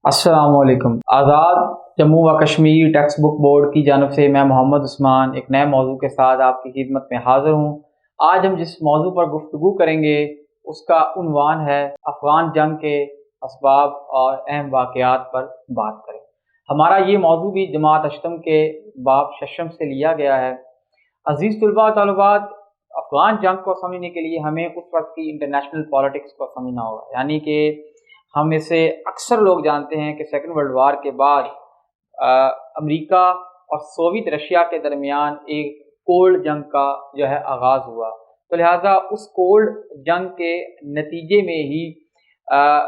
अस्सलाम वालेकुम। आज़ाद जम्मू व कश्मीर टेक्स्ट बुक बोर्ड की जानब से मैं मोहम्मद उस्मान एक नए मौजू के साथ आपकी खिदमत में हाज़िर हूँ। आज हम जिस मौजू पर गुफ्तगू करेंगे उसका उन्वान है अफ़गान जंग के असबाब और अहम वाक़यात पर बात करें। हमारा ये मौजू भी जमात अशतम के बाब शशम से लिया गया है। अज़ीज़ तलबा व तलबात, अफ़गान जंग को समझने के लिए हमें उस वक्त की इंटरनेशनल पॉलिटिक्स को समझना होगा, यानी कि हम इसे अक्सर लोग जानते हैं कि सेकेंड वर्ल्ड वार के बाद अमेरिका और सोवियत रशिया के दरमियान एक कोल्ड जंग का जो है आगाज़ हुआ। तो लिहाजा उस कोल्ड जंग के नतीजे में ही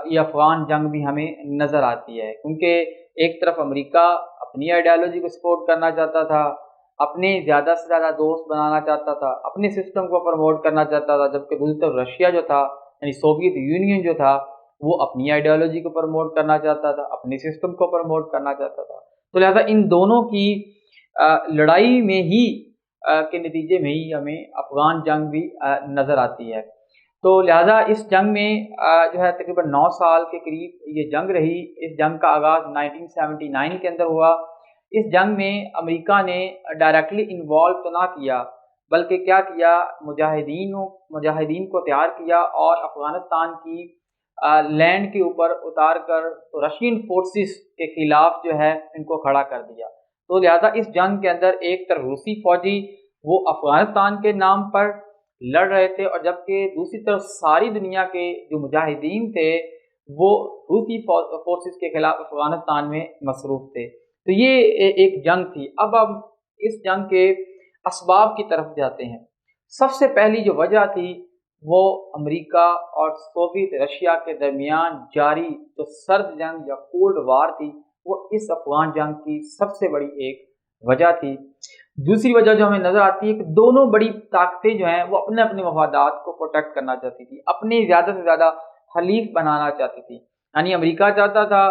ये अफ़गान जंग भी हमें नज़र आती है, क्योंकि एक तरफ अमेरिका अपनी आइडियालॉजी को सपोर्ट करना चाहता था, अपने ज़्यादा से ज़्यादा दोस्त बनाना चाहता था, अपने सिस्टम को प्रमोट करना चाहता था, जबकि दूसरी तरफ रशिया जो था यानी सोवियत यूनियन जो था वो अपनी आइडियोलॉजी को प्रमोट करना चाहता था, अपने सिस्टम को प्रमोट करना चाहता था। तो लिहाजा इन दोनों की लड़ाई में ही के नतीजे में ही हमें अफ़गान जंग भी नज़र आती है। तो लिहाजा इस जंग में जो है तकरीबन 9 साल के करीब ये जंग रही। इस जंग का आगाज़ 1979 के अंदर हुआ। इस जंग में अमेरिका ने डायरेक्टली इन्वॉल्व तो ना किया, बल्कि क्या किया, मुजाहिदीन को तैयार किया और अफ़गानिस्तान की लैंड के ऊपर उतार कर तो रशियन फोर्सेस के खिलाफ जो है इनको खड़ा कर दिया। तो लिहाजा इस जंग के अंदर एक तरफ रूसी फौजी वो अफ़गानिस्तान के नाम पर लड़ रहे थे, और जबकि दूसरी तरफ सारी दुनिया के जो मुजाहिदीन थे वो रूसी फोर्सेस के खिलाफ अफ़गानिस्तान में मसरूफ़ थे। तो ये एक जंग थी। अब हम इस जंग के असबाब की तरफ जाते हैं। सबसे पहली जो वजह थी वो अमेरिका और सोवियत रशिया के दरमियान जारी जो सर्द जंग या कोल्ड वार थी, वो इस अफ़गान जंग की सबसे बड़ी एक वजह थी। दूसरी वजह जो हमें नज़र आती है कि दोनों बड़ी ताकतें जो हैं वो अपने अपने मफादात को प्रोटेक्ट करना चाहती थी, अपने ज़्यादा से ज़्यादा हलीफ बनाना चाहती थी। यानी अमेरिका चाहता था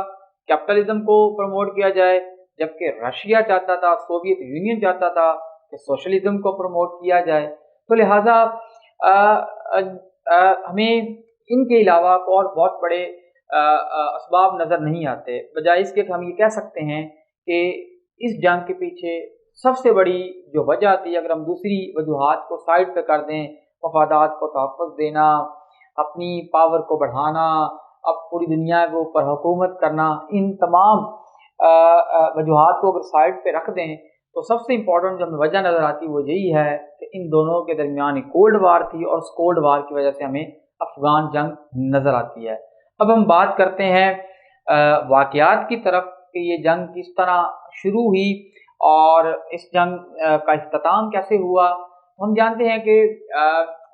कैपिटलिज्म को प्रमोट किया जाए, जबकि रशिया चाहता था, सोवियत यूनियन चाहता था कि सोशलिज्म को प्रमोट किया जाए। तो लिहाजा हमें इनके अलावा और बहुत बड़े असबाब नज़र नहीं आते। बजाय इसके कि हम ये कह सकते हैं कि इस जंग के पीछे सबसे बड़ी जो वजह थी, अगर हम दूसरी वजूहात को साइड पे कर दें, मफादात को तहफ़्फ़ुज़ देना, अपनी पावर को बढ़ाना, अब पूरी दुनिया के ऊपर हुकूमत करना, इन तमाम वजूहात को अगर साइड पे रख दें तो सबसे इम्पोर्टेंट जो हमें वजह नज़र आती है वो यही है कि इन दोनों के दरमियान एक कोल्ड वार थी, और उस कोल्ड वार की वजह से हमें अफ़गान जंग नज़र आती है। अब हम बात करते हैं वाक़यात की तरफ कि ये जंग किस तरह शुरू हुई और इस जंग का इख्तिताम कैसे हुआ। हम जानते हैं कि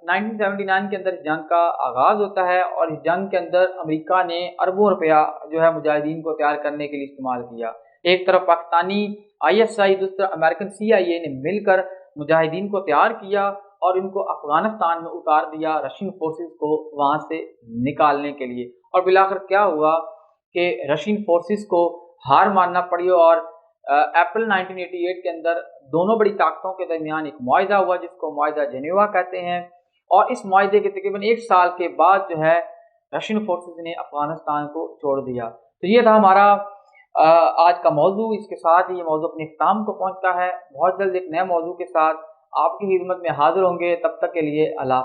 1979 के अंदर इस जंग का आगाज़ होता है, और इस जंग के अंदर अमेरिका ने अरबों रुपया जो है मुजाहिदीन को तैयार करने के लिए इस्तेमाल किया। एक तरफ पाकिस्तानी ISI, दूसरी तरफ अमेरिकन CIA ने मिलकर मुजाहिदीन को तैयार किया और इनको अफ़गानिस्तान में उतार दिया रशियन फोर्सेस को वहाँ से निकालने के लिए। और बिलाखिर क्या हुआ कि रशियन फोर्सेस को हार मानना पड़ी, और अप्रैल 1988 के अंदर दोनों बड़ी ताकतों के दरमियान एक मुआहिदा हुआ जिसको मुआहिदा जेनेवा कहते हैं। और इस मुआहिदे के तकरीबन 1 साल के बाद जो है रशियन फोर्सेस ने अफ़गानिस्तान को छोड़ दिया। तो ये था हमारा आज का मौजू। इसके साथ ही ये मौजू अपने इख्तिताम को पहुँचता है। बहुत जल्द एक नए मौजू के साथ आपकी खिदमत में हाज़िर होंगे। तब तक के लिए अल्लाह हाफ़िज़।